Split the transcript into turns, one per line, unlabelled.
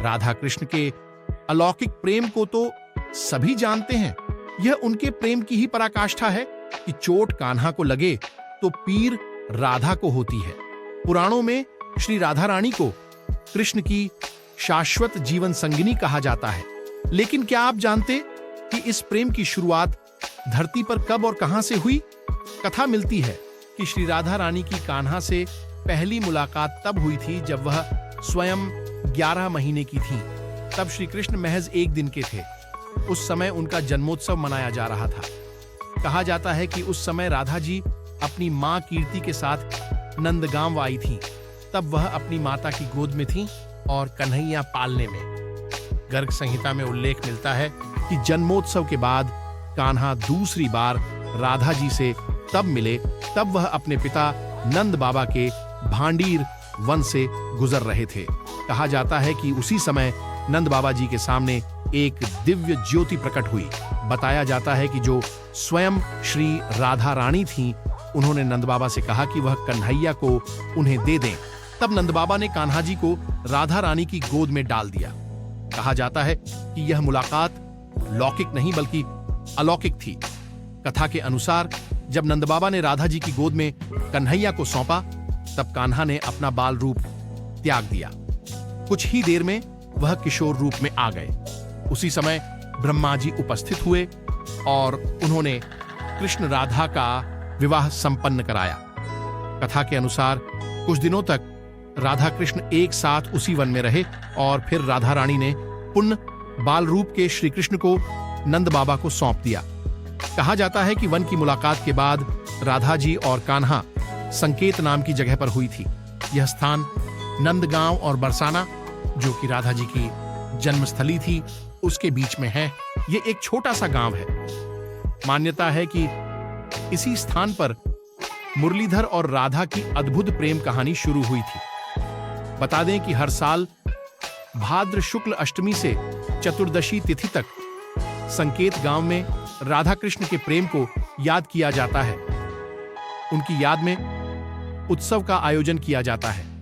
राधा कृष्ण के अलौकिक प्रेम को तो सभी जानते हैं। यह उनके प्रेम की ही पराकाष्ठा है कि चोट कान्हा को लगे तो पीर राधा को होती है। पुराणों में श्री राधा रानी को कृष्ण की शाश्वत जीवन संगिनी कहा जाता है। लेकिन क्या आप जानते कि इस प्रेम की शुरुआत धरती पर कब और कहां से हुई? कथा मिलती है कि श्री राधा रानी की कान्हा से पहली मुलाकात तब हुई थी जब वह स्वयं 11 महीने की थी। तब श्री कृष्ण महज 1 दिन के थे। उस समय उनका जन्मोत्सव मनाया जा रहा था। कहा जाता है कि उस समय राधा जी अपनी मां कीर्ति के साथ नंदगांव आई थीं। तब वह अपनी माता की गोद में थीं और कन्हैया पालने में। गर्ग संहिता में उल्लेख मिलता है कि जन्मोत्सव के बाद कान्हा दूसरी बार राधा जी से तब मिले, तब वह अपने पिता नंद बाबा के भांडीर वन से गुजर रहे थे। कहा जाता है कि उसी समय नंद बाबा जी के सामने एक दिव्य ज्योति प्रकट हुई। बताया जाता है कि जो स्वयं श्री राधा रानी थीं, उन्होंने नंद बाबा से कहा कि वह कन्हैया को उन्हें दे दें। तब नंद बाबा ने कान्हा जी को राधा रानी की गोद में डाल दिया। कहा जाता है कि यह मुलाकात लौकिक नहीं बल्कि अलौकिक थी। कथा के अनुसार जब नंद बाबा ने राधा जी की गोद में कन्हैया को सौंपा, तब कान्हा ने अपना बाल रूप त्याग दिया। कुछ ही देर में वह किशोर रूप में आ गए। उसी समय ब्रह्मा जी उपस्थित हुए और उन्होंने कृष्ण राधा का विवाह संपन्न कराया। कथा के अनुसार कुछ दिनों तक राधा कृष्ण एक साथ उसी वन में रहे और फिर राधा रानी ने पुनः बाल रूप के श्री कृष्ण को नंद बाबा को सौंप दिया। कहा जाता है कि वन की मुलाकात के बाद राधा जी और कान्हा संकेत नाम की जगह पर हुई थी। यह स्थान नंदगांव और बरसाना, जो कि राधा जी की जन्मस्थली थी, उसके बीच में है। यह एक छोटा सा गांव है। मान्यता है कि इसी स्थान पर मुरलीधर और राधा की अद्भुत प्रेम कहानी शुरू हुई थी। बता दें कि हर साल भाद्र शुक्ल अष्टमी से चतुर्दशी तिथि तक संकेत गांव में राधा कृष्ण के प्रेम को याद किया जाता है। उनकी याद में उत्सव का आयोजन किया जाता है।